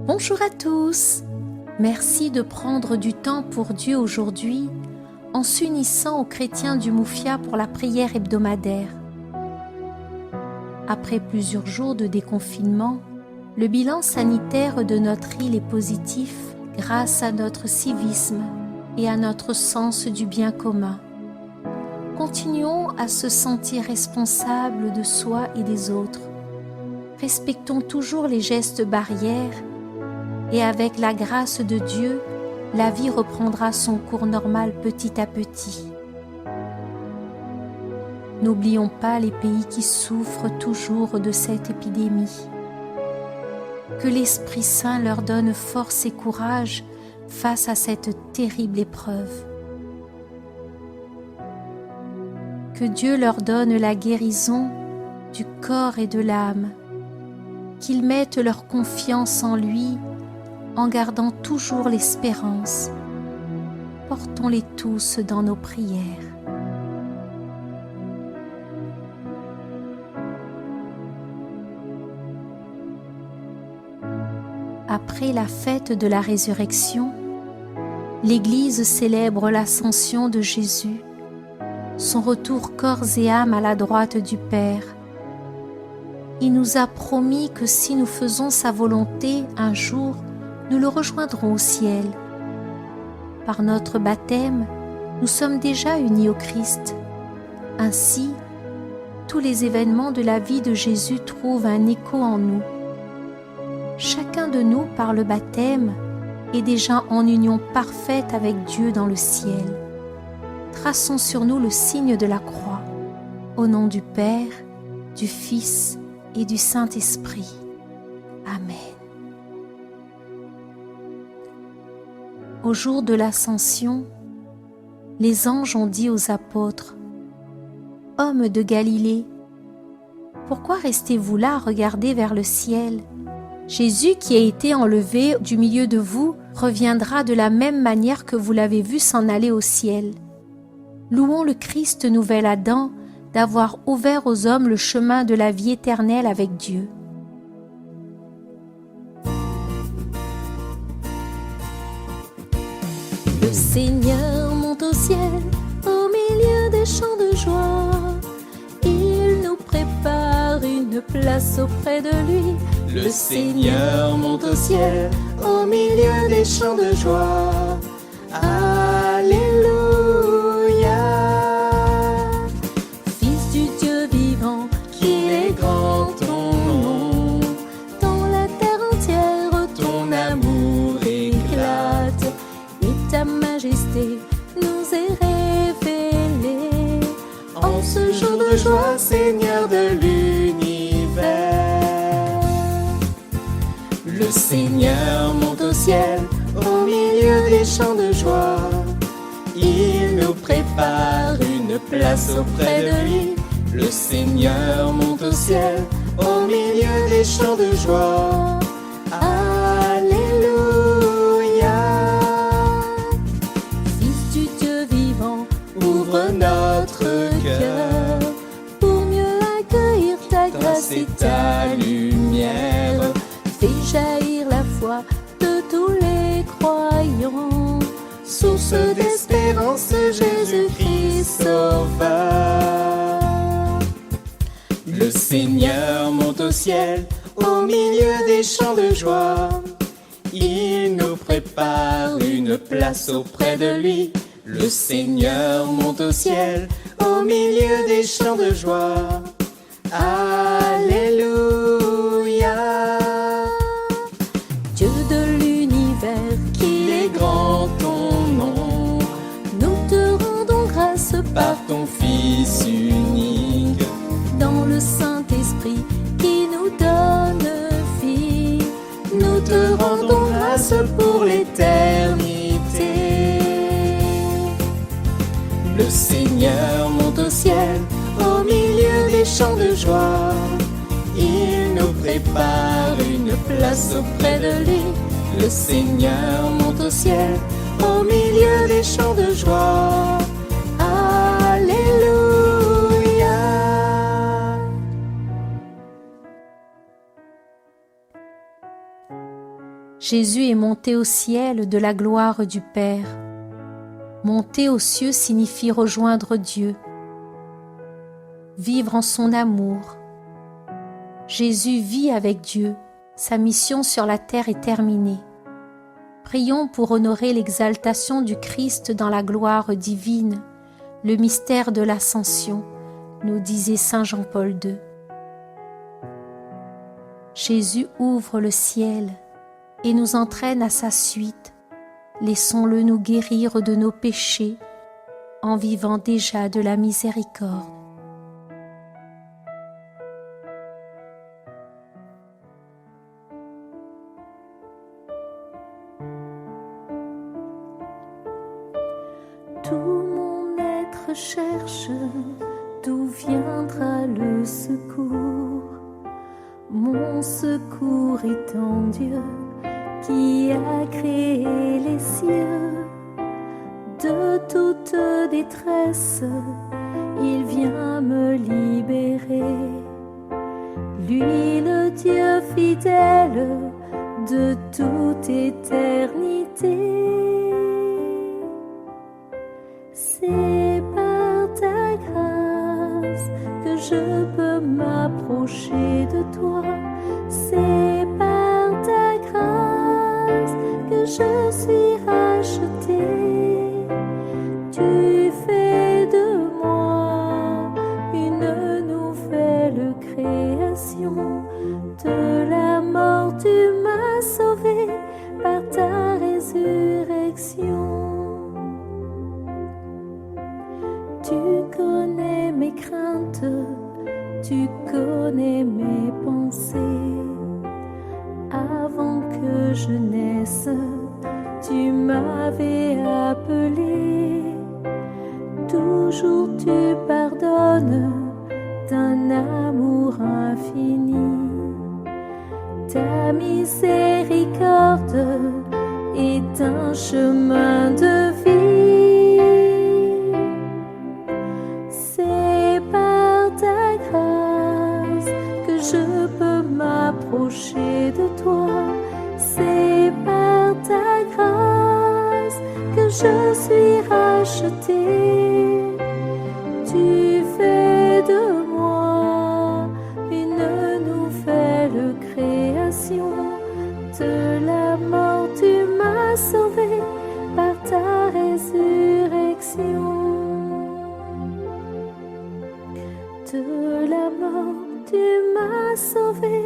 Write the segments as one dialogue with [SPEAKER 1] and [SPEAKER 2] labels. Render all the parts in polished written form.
[SPEAKER 1] Bonjour à tous! Merci de prendre du temps pour Dieu aujourd'hui en s'unissant aux chrétiens du Moufia pour la prière hebdomadaire. Après plusieurs jours de déconfinement, le bilan sanitaire de notre île est positif grâce à notre civisme et à notre sens du bien commun. Continuons à se sentir responsables de soi et des autres. Respectons toujours les gestes barrières et avec la grâce de Dieu, la vie reprendra son cours normal petit à petit. N'oublions pas les pays qui souffrent toujours de cette épidémie. Que l'Esprit Saint leur donne force et courage face à cette terrible épreuve. Que Dieu leur donne la guérison du corps et de l'âme. Qu'ils mettent leur confiance en lui en gardant toujours l'espérance. Portons-les tous dans nos prières. Après la fête de la résurrection, l'Église célèbre l'ascension de Jésus, son retour corps et âme à la droite du Père. Il nous a promis que si nous faisons sa volonté un jour, nous le rejoindrons au ciel. Par notre baptême, nous sommes déjà unis au Christ. Ainsi, tous les événements de la vie de Jésus trouvent un écho en nous. Chacun de nous, par le baptême, est déjà en union parfaite avec Dieu dans le ciel. Traçons sur nous le signe de la croix, au nom du Père, du Fils et du Saint-Esprit. Amen. Au jour de l'Ascension, les anges ont dit aux apôtres : « Hommes de Galilée, pourquoi restez-vous là à regarder vers le ciel ? Jésus qui a été enlevé du milieu de vous reviendra de la même manière que vous l'avez vu s'en aller au ciel. Louons le Christ nouvel Adam d'avoir ouvert aux hommes le chemin de la vie éternelle avec Dieu. » Le Seigneur monte au ciel, au milieu des chants de joie. Il nous prépare une place auprès de lui. Le Seigneur monte au ciel, au milieu des chants de joie. Alléluia. Fils du Dieu vivant, qu'il est grand ton nom. Dans la terre entière, ton amour éclate. Et ta majesté nous est révélée. En ce jour de joie, Seigneur de l'univers. Le Seigneur monte au ciel, au milieu des chants de joie. Il nous prépare une place auprès de lui. Le Seigneur monte au ciel, au milieu des chants de joie. Alléluia. Fils du Dieu vivant, ouvre notre cœur pour mieux accueillir ta grâce et ta lumière. Fais jaillir la foi de tous les croyants, source d'espérance, Jésus-Christ Sauveur. Le Seigneur monte au ciel, au milieu des chants de joie. Il nous prépare une place auprès de lui. Le Seigneur monte au ciel, au milieu des chants de joie. Alléluia. Dieu de l'univers, qu'il est grand ton nom. Nous te rendons grâce par ton Fils unique. Dans le Saint-Esprit qui nous donne vie, nous te rendons grâce pour l'éternité. Le Seigneur monte au ciel, au milieu des chants de joie. Il nous prépare une place auprès de lui. Le Seigneur monte au ciel, au milieu des chants de joie. Alléluia. Jésus est monté au ciel de la gloire du Père. Monter aux cieux signifie rejoindre Dieu, vivre en son amour. Jésus vit avec Dieu, sa mission sur la terre est terminée. Prions pour honorer l'exaltation du Christ dans la gloire divine, le mystère de l'ascension, nous disait saint Jean-Paul II. Jésus ouvre le ciel et nous entraîne à sa suite. Laissons-le nous guérir de nos péchés en vivant déjà de la miséricorde.
[SPEAKER 2] Tout mon être cherche d'où viendra le secours. Mon secours est en Dieu qui a créé les cieux. De toute détresse, il vient me libérer. Lui, le Dieu fidèle de toute éternité. C'est par ta grâce que je peux m'approcher de toi. C'est par ta grâce que je suis racheté. Tu fais de moi une nouvelle création. De la mort tu m'as sauvé par ta résurrection. Tu connais mes craintes, tu connais mes pensées. Avant que je naisse, tu m'avais appelé. Toujours tu pardonnes d'un amour infini. Ta miséricorde est un chemin de vie. C'est par ta grâce que je peux m'approcher de toi. C'est par ta grâce que je suis racheté. Tu fais de moi une nouvelle création. De la mort tu m'as sauvé par ta résurrection. De la mort tu m'as sauvé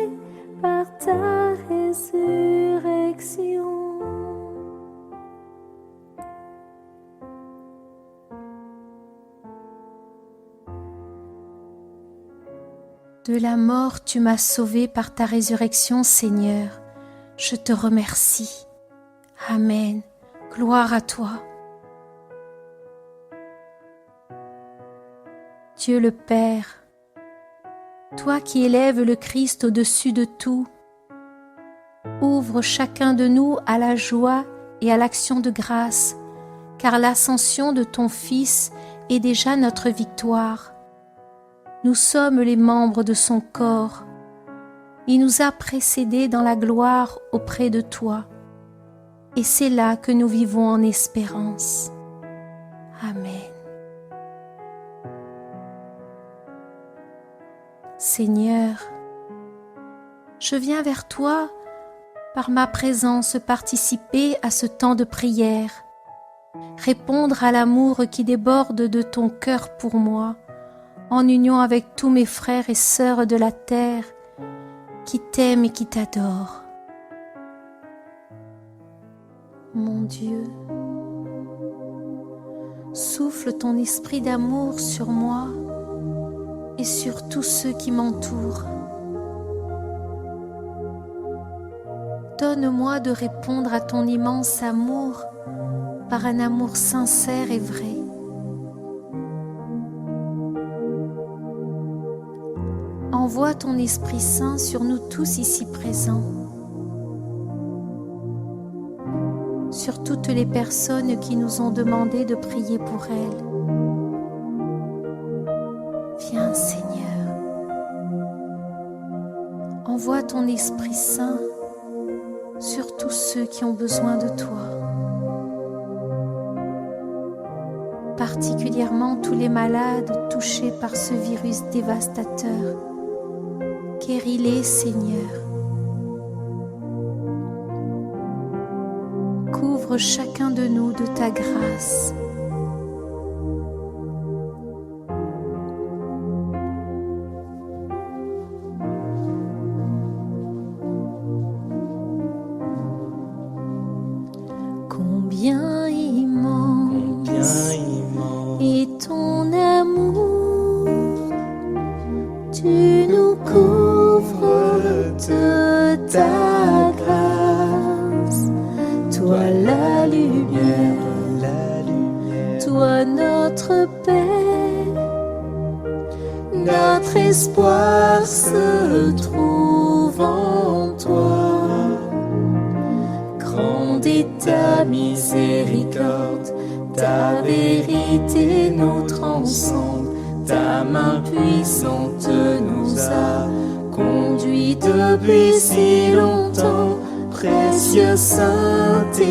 [SPEAKER 2] par ta résurrection.
[SPEAKER 1] De la mort, tu m'as sauvé par ta résurrection, Seigneur. Je te remercie. Amen. Gloire à toi. Dieu le Père, toi qui élèves le Christ au-dessus de tout, ouvre chacun de nous à la joie et à l'action de grâce, car l'ascension de ton Fils est déjà notre victoire. Nous sommes les membres de son corps. Il nous a précédés dans la gloire auprès de toi. Et c'est là que nous vivons en espérance. Amen. Seigneur, je viens vers toi par ma présence participer à ce temps de prière, répondre à l'amour qui déborde de ton cœur pour moi, en union avec tous mes frères et sœurs de la terre qui t'aiment et qui t'adorent. Mon Dieu, souffle ton esprit d'amour sur moi et sur tous ceux qui m'entourent. Donne-moi de répondre à ton immense amour par un amour sincère et vrai. Envoie ton Esprit Saint sur nous tous ici présents, sur toutes les personnes qui nous ont demandé de prier pour elles. Viens, Seigneur, envoie ton Esprit Saint sur tous ceux qui ont besoin de toi, particulièrement tous les malades touchés par ce virus dévastateur. Guéris-les, Seigneur. Couvre chacun de nous de ta grâce. Combien immense est ton amour, tu nous couvres de ta grâce. Toi la lumière, toi notre paix, notre espoir se trouve en toi. Grande est ta miséricorde, ta vérité nous transcende, ta main puissante nous a conduits depuis si longtemps. Précieux Saint-Esprit,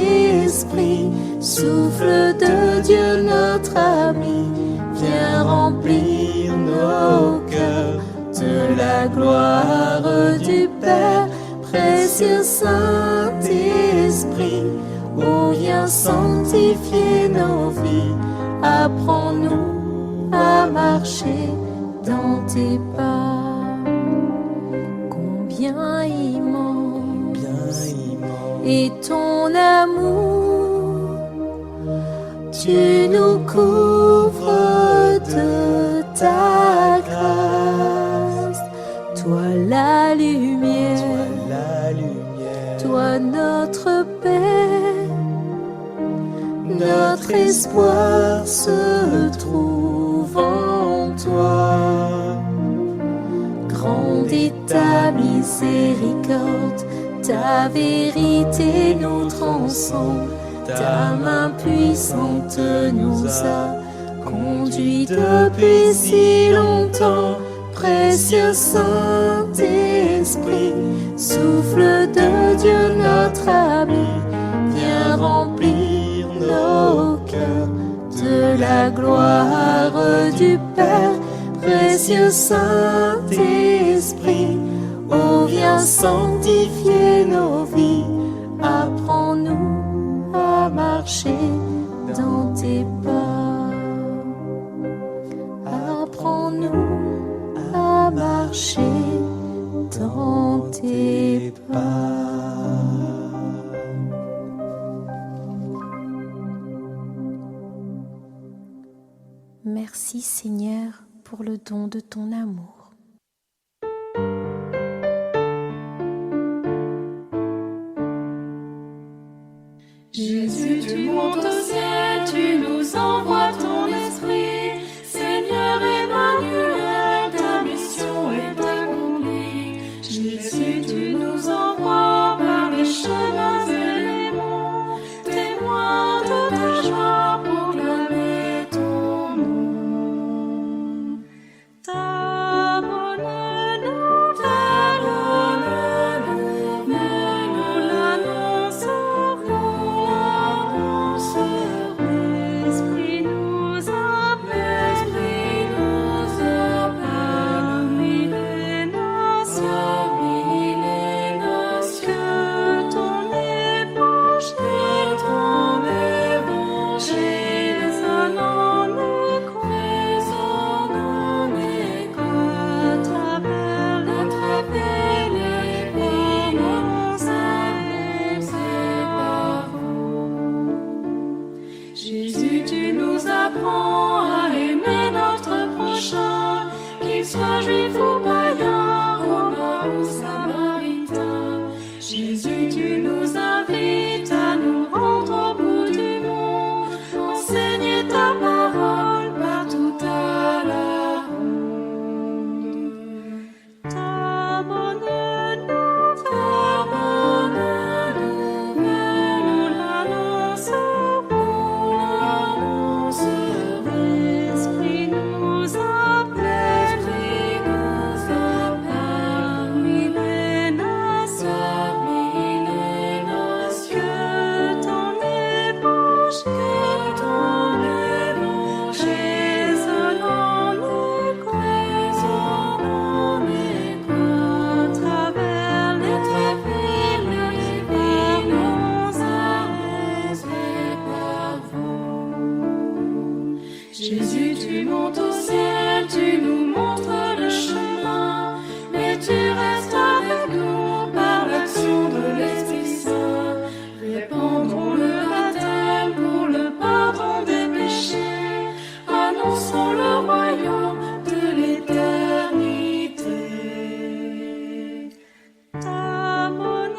[SPEAKER 1] souffle de Dieu notre ami, viens remplir nos cœurs de la gloire du Père. Précieux Saint-Esprit, oh viens sanctifier nos vies, apprends-nous à marcher dans tes pas. Combien immense est ton amour, tu nous couvres de ta grâce. Toi la lumière, toi notre paix, notre espoir se trouve en toi. Grande est ta miséricorde, ta vérité nous transcende, ta main puissante nous a conduits depuis si longtemps. Précieux Saint-Esprit, souffle de Dieu notre ami, viens remplir nos cœurs de la gloire du Père. Précieux Saint-Esprit, oh viens sanctifier nos vies, apprends-nous à marcher dans tes pas. Apprends-nous à marcher dans tes pas. Merci Seigneur pour le don de ton amour.
[SPEAKER 3] Jésus, tu montes au ciel, tu nous envoies ton esprit. Seigneur Emmanuel, ta mission est accomplie. Jésus, tu nous envoies par les chemins et les monts, témoins de ta joie, proclamer ton nom. Ta bonne nouvelle, nous l'annoncerons. Esprit nous appelle, parmi les nations, Ta bonne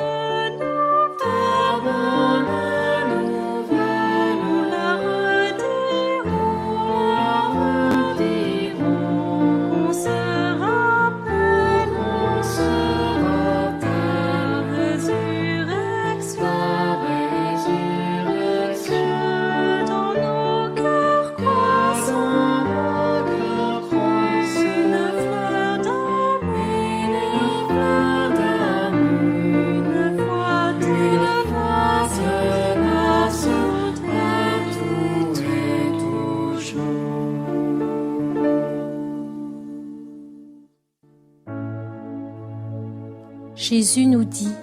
[SPEAKER 3] nouvelle, nous la redirons. On se rappelle ta résurrection, que dans nos cœurs croissent une fleur d'amour, une foi d'une grâce tout et toujours.
[SPEAKER 1] Jésus nous dit: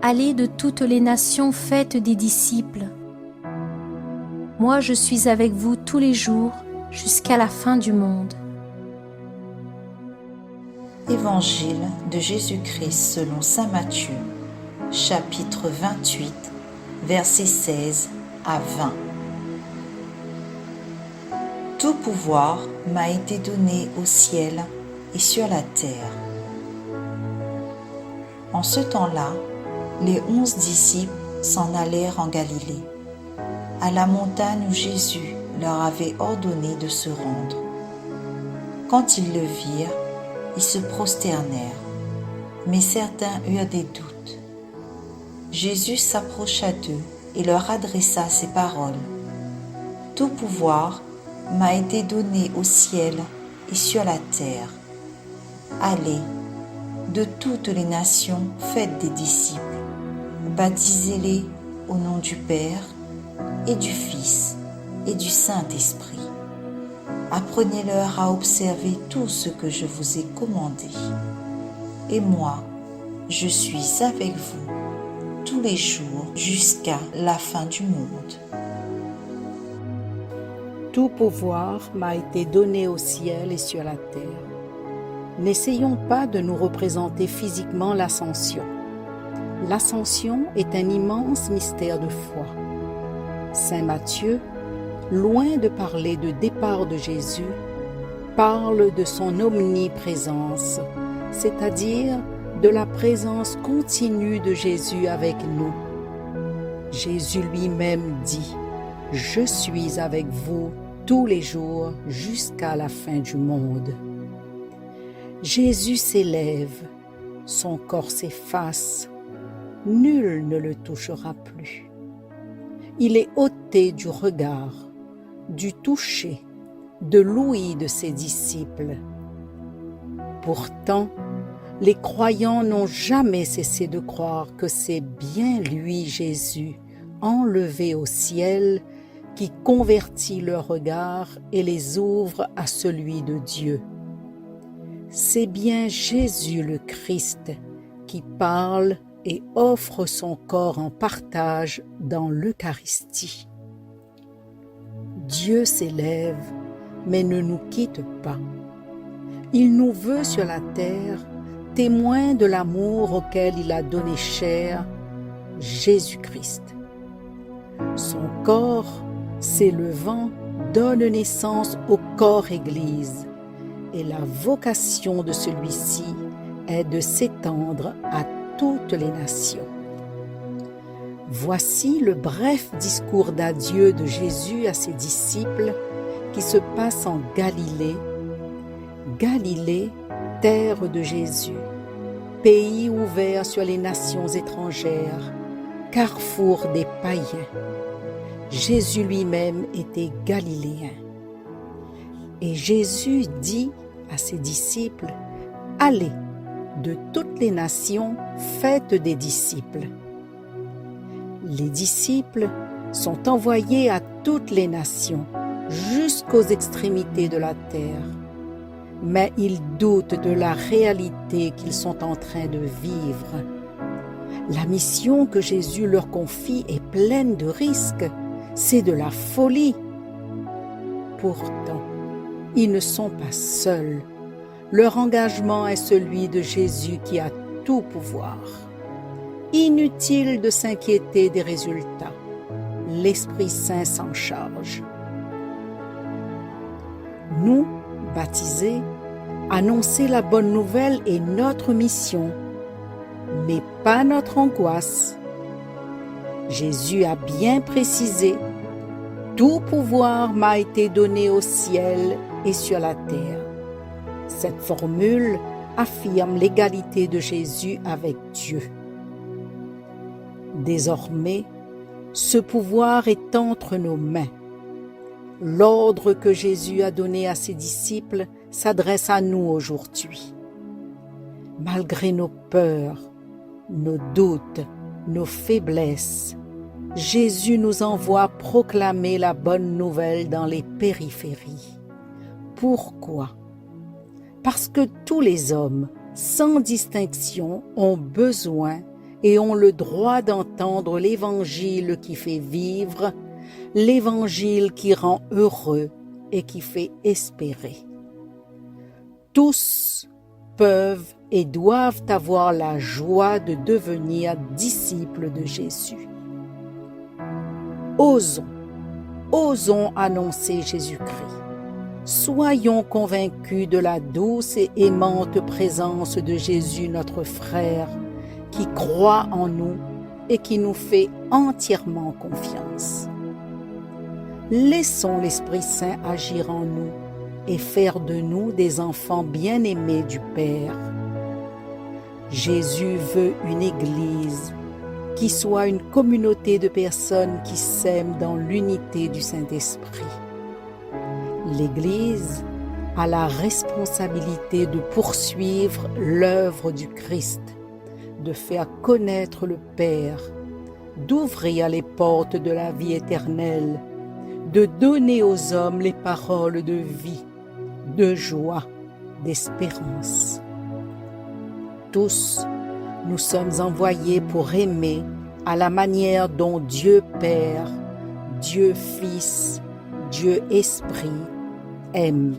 [SPEAKER 1] Allez de toutes les nations, faites des disciples. Moi, je suis avec vous tous les jours jusqu'à la fin du monde.
[SPEAKER 4] Évangile de Jésus-Christ selon saint Matthieu, chapitre 28, versets 16 à 20. Tout pouvoir m'a été donné au ciel et sur la terre. En ce temps-là, les 11 disciples s'en allèrent en Galilée, à la montagne où Jésus leur avait ordonné de se rendre. Quand ils le virent, ils se prosternèrent, mais certains eurent des doutes. Jésus s'approcha d'eux et leur adressa ces paroles: Tout pouvoir m'a été donné au ciel et sur la terre. Allez, de toutes les nations, faites des disciples, baptisez-les au nom du Père et du Fils et du Saint-Esprit. Apprenez-leur à observer tout ce que je vous ai commandé. Et moi, je suis avec vous tous les jours jusqu'à la fin du monde.
[SPEAKER 5] Tout pouvoir m'a été donné au ciel et sur la terre. N'essayons pas de nous représenter physiquement l'ascension. L'ascension est un immense mystère de foi. Saint Matthieu, loin de parler de départ de Jésus, parle de son omniprésence, c'est-à-dire de la présence continue de Jésus avec nous. Jésus lui-même dit: « Je suis avec vous tous les jours jusqu'à la fin du monde. » Jésus s'élève, son corps s'efface, nul ne le touchera plus. Il est ôté du regard, du toucher, de l'ouïe de ses disciples. Pourtant, les croyants n'ont jamais cessé de croire que c'est bien lui, Jésus, enlevé au ciel, qui convertit leur regard et les ouvre à celui de Dieu. C'est bien Jésus le Christ qui parle et offre son corps en partage dans l'Eucharistie. Dieu s'élève, mais ne nous quitte pas. Il nous veut sur la terre, témoins de l'amour auquel il a donné chair, Jésus-Christ. Son corps, s'élevant, donne naissance au corps Église, et la vocation de celui-ci est de s'étendre à toutes les nations. Voici le bref discours d'adieu de Jésus à ses disciples qui se passe en Galilée. Galilée, terre de Jésus, pays ouvert sur les nations étrangères, carrefour des païens. Jésus lui-même était galiléen. Et Jésus dit à ses disciples: « Allez, de toutes les nations, faites des disciples. » Les disciples sont envoyés à toutes les nations, jusqu'aux extrémités de la terre. Mais ils doutent de la réalité qu'ils sont en train de vivre. La mission que Jésus leur confie est pleine de risques, c'est de la folie. Pourtant, ils ne sont pas seuls. Leur engagement est celui de Jésus qui a tout pouvoir. Inutile de s'inquiéter des résultats. L'Esprit Saint s'en charge. Nous, baptisés, annoncer la bonne nouvelle est notre mission, mais pas notre angoisse. Jésus a bien précisé « Tout pouvoir m'a été donné au ciel et sur la terre ». Cette formule affirme l'égalité de Jésus avec Dieu. Désormais, ce pouvoir est entre nos mains. L'ordre que Jésus a donné à ses disciples s'adresse à nous aujourd'hui. Malgré nos peurs, nos doutes, nos faiblesses, Jésus nous envoie proclamer la bonne nouvelle dans les périphéries. Pourquoi? Parce que tous les hommes, sans distinction, ont besoin et ont le droit d'entendre l'Évangile qui fait vivre, l'Évangile qui rend heureux et qui fait espérer. Tous peuvent et doivent avoir la joie de devenir disciples de Jésus. Osons annoncer Jésus-Christ. Soyons convaincus de la douce et aimante présence de Jésus, notre frère, qui croit en nous et qui nous fait entièrement confiance. Laissons l'Esprit Saint agir en nous et faire de nous des enfants bien-aimés du Père. Jésus veut une Église qui soit une communauté de personnes qui s'aiment dans l'unité du Saint-Esprit. L'Église a la responsabilité de poursuivre l'œuvre du Christ, de faire connaître le Père, d'ouvrir les portes de la vie éternelle, de donner aux hommes les paroles de vie, de joie, d'espérance. Tous, nous sommes envoyés pour aimer à la manière dont Dieu Père, Dieu Fils, Dieu Esprit aime.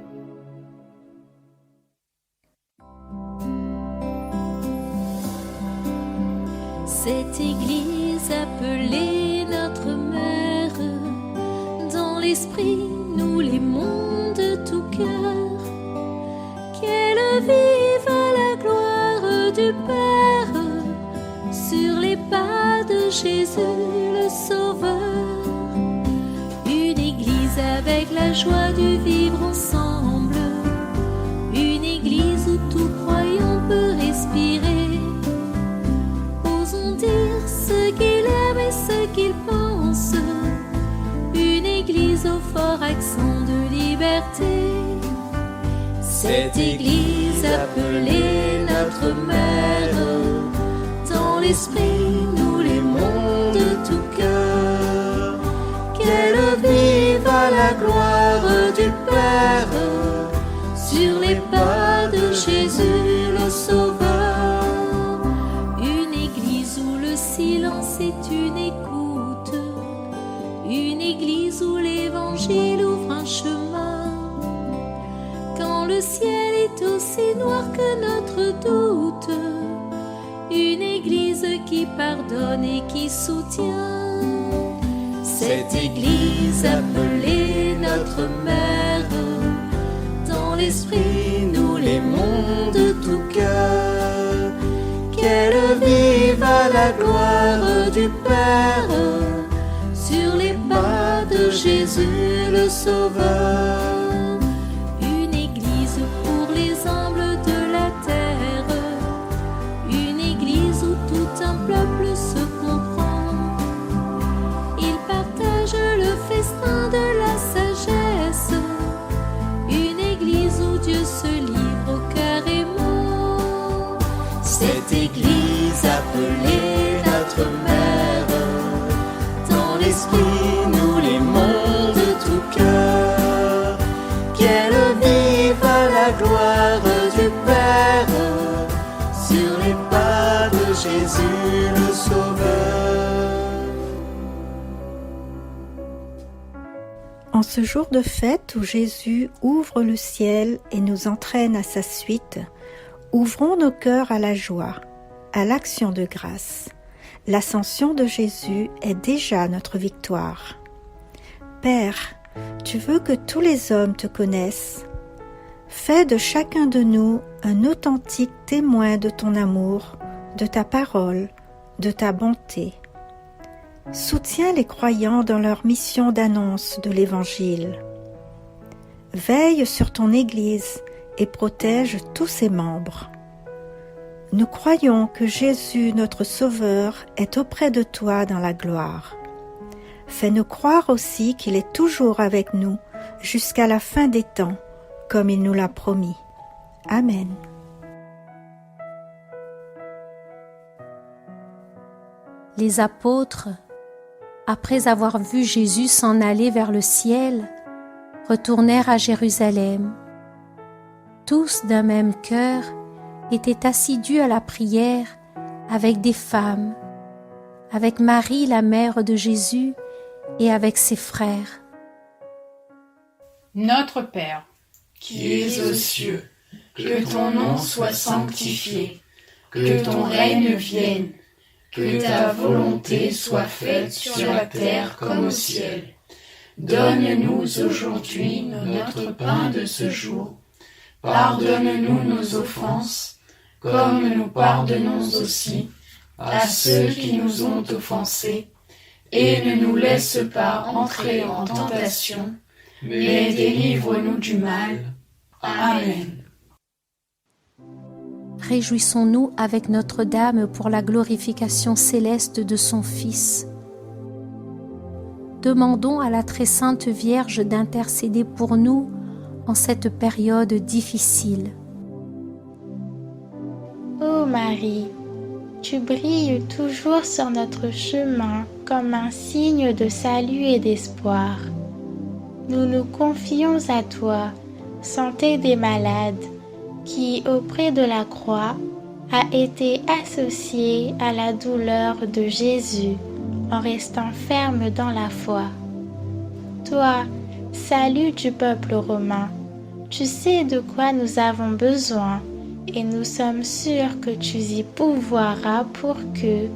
[SPEAKER 2] Cette Église appelée notre Mère, dans l'Esprit nous l'aimons de tout cœur. Qu'elle vive à la gloire du Père, sur les pas de Jésus le Sauveur. Une Église avec la joie du vivre ensemble, une Église où tout croyant peut respirer. Osons dire ce qu'il aime et ce qu'il pense, une Église au fort accent de liberté. Cette Église appelée notre Mère, dans l'Esprit nous l'aimons de tout cœur. Qu'elle vive à la gloire du Père, sur les pas de Jésus le Sauveur. Une Église où le silence est une écoute, une Église où l'Évangile ouvre un chemin. Quand le ciel est aussi noir que notre doute, une Église qui pardonne et qui soutient. Cette Église appelée notre Mère, dans l'Esprit nous l'aimons de tout cœur. Qu'elle vive à la gloire du Père, sur les pas de Jésus le Sauveur. Une Église pour les humbles de la terre, une Église où tout un peuple se comprend. Il partage le festin de la sagesse, une Église où Dieu se livre au cœur aimant. Cette Église appelée notre Mère, dans l'Esprit nous l'aimons de tout cœur. Qu'elle vive à la gloire du Père, sur les pas de Jésus le Sauveur.
[SPEAKER 6] En ce jour de fête où Jésus ouvre le ciel et nous entraîne à sa suite, ouvrons nos cœurs à la joie, à l'action de grâce. L'ascension de Jésus est déjà notre victoire. Père, tu veux que tous les hommes te connaissent. Fais de chacun de nous un authentique témoin de ton amour, de ta parole, de ta bonté. Soutiens les croyants dans leur mission d'annonce de l'Évangile. Veille sur ton Église et protège tous ses membres. Nous croyons que Jésus, notre Sauveur, est auprès de toi dans la gloire. Fais-nous croire aussi qu'il est toujours avec nous jusqu'à la fin des temps, comme il nous l'a promis. Amen.
[SPEAKER 1] Les apôtres, après avoir vu Jésus s'en aller vers le ciel, retournèrent à Jérusalem. Tous d'un même cœur étaient assidus à la prière avec des femmes, avec Marie la mère de Jésus et avec ses frères.
[SPEAKER 7] Notre Père,
[SPEAKER 3] qui es aux cieux, que ton nom soit sanctifié, que ton règne vienne, que ta volonté soit faite sur la terre comme au ciel. Donne-nous aujourd'hui notre pain de ce jour. Pardonne-nous nos offenses, comme nous pardonnons aussi à ceux qui nous ont offensés. Et ne nous laisse pas entrer en tentation, mais délivre-nous du mal. Amen.
[SPEAKER 1] Réjouissons-nous avec Notre-Dame pour la glorification céleste de son Fils. Demandons à la très sainte Vierge d'intercéder pour nous en cette période difficile.
[SPEAKER 8] Ô Marie, tu brilles toujours sur notre chemin comme un signe de salut et d'espoir. Nous nous confions à toi, santé des malades, qui, auprès de la croix, a été associée à la douleur de Jésus en restant ferme dans la foi. Toi, salut du peuple romain, tu sais de quoi nous avons besoin et nous sommes sûrs que tu y pourvoiras pour que,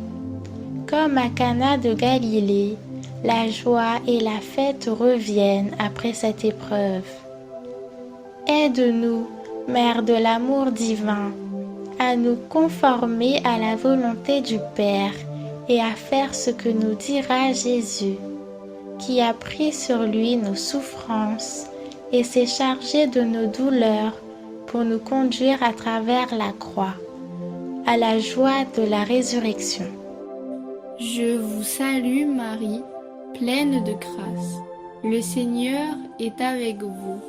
[SPEAKER 8] comme à Cana de Galilée, la joie et la fête reviennent après cette épreuve. Aide-nous, Mère de l'amour divin, à nous conformer à la volonté du Père et à faire ce que nous dira Jésus, qui a pris sur lui nos souffrances et s'est chargé de nos douleurs pour nous conduire à travers la croix, à la joie de la résurrection.
[SPEAKER 9] Je vous salue Marie, pleine de grâce. Le Seigneur est avec vous.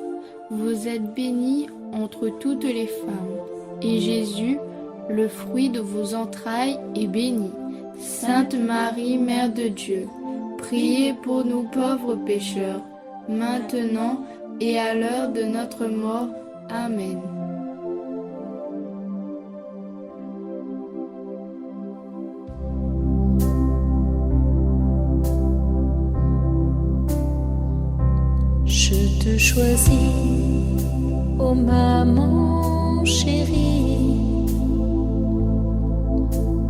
[SPEAKER 9] Vous êtes bénie entre toutes les femmes, et Jésus, le fruit de vos entrailles, est béni. Sainte Marie, Mère de Dieu, priez pour nous pauvres pécheurs, maintenant et à l'heure de notre mort. Amen.
[SPEAKER 2] Je te choisis, ô maman chérie,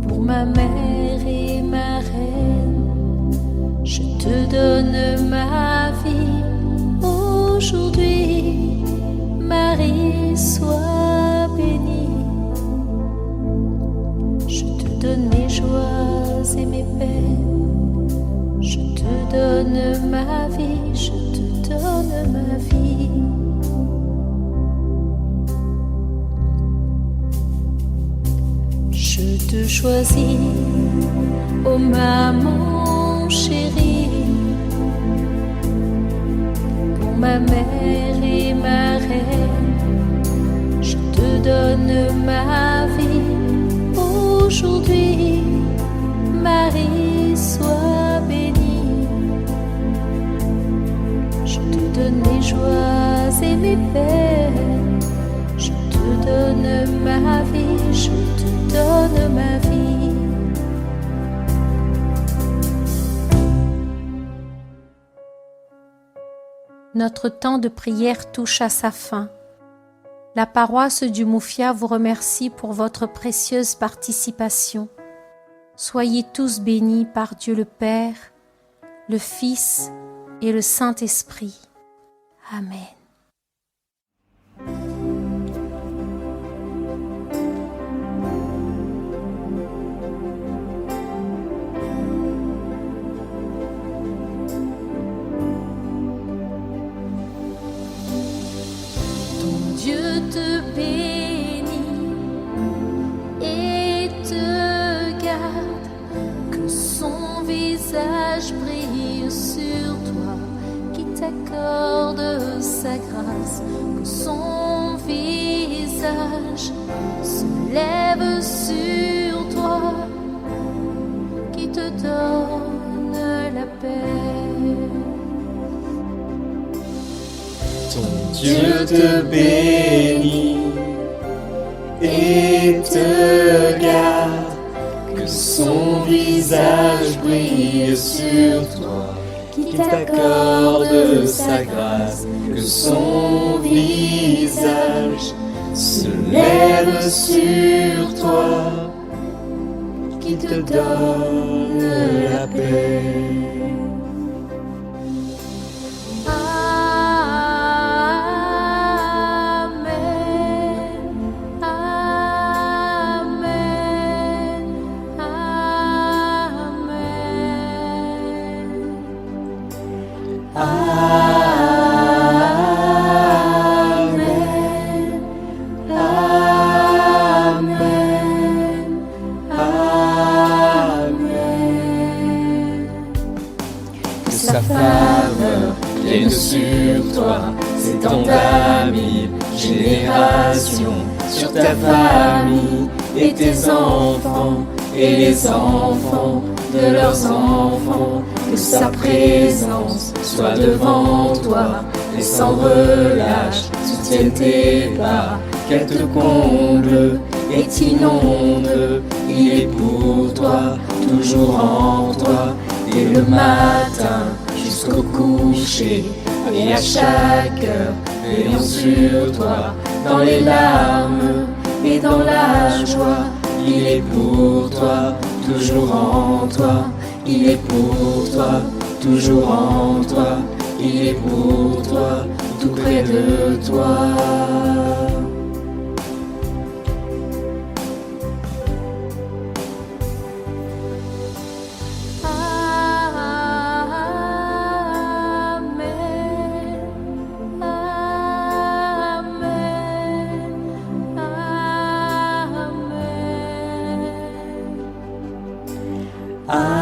[SPEAKER 2] pour ma mère et ma reine. Je te donne ma vie aujourd'hui. Marie, sois bénie. Je te donne mes joies et mes peines. Je te donne ma vie, je te donne ma vie. Je te choisis, ô maman chérie, pour ma mère et ma reine. Je te donne ma vie aujourd'hui. Marie, sois bénie. Je te donne mes joies et mes peines. Je te donne ma vie, je te donne ma vie.
[SPEAKER 1] Notre temps de prière touche à sa fin. La paroisse du Moufia vous remercie pour votre précieuse participation. Soyez tous bénis par Dieu le Père, le Fils et le Saint-Esprit. Amen. visage se lève sur toi, qui te donne la paix.
[SPEAKER 7] Ton Dieu te bénit et te garde, que son visage brille sur toi, qu'il t'accorde sa grâce, que son visage se lève sur toi, qu'il te donne la paix. Sa faveur vienne sur toi, s'étend à 1000 générations, sur ta famille et tes enfants, et les enfants de leurs enfants. Que sa présence soit devant toi, et sans relâche soutienne tes pas, qu'elle te comble et t'inonde. Il est pour toi, toujours en toi, et le matin jusqu'au coucher, et à chaque heure, veillant sur toi, dans les larmes et dans la joie. Il est pour toi, toujours en toi, il est pour toi, toujours en toi, il est pour toi, tout près de toi.
[SPEAKER 1] Amen.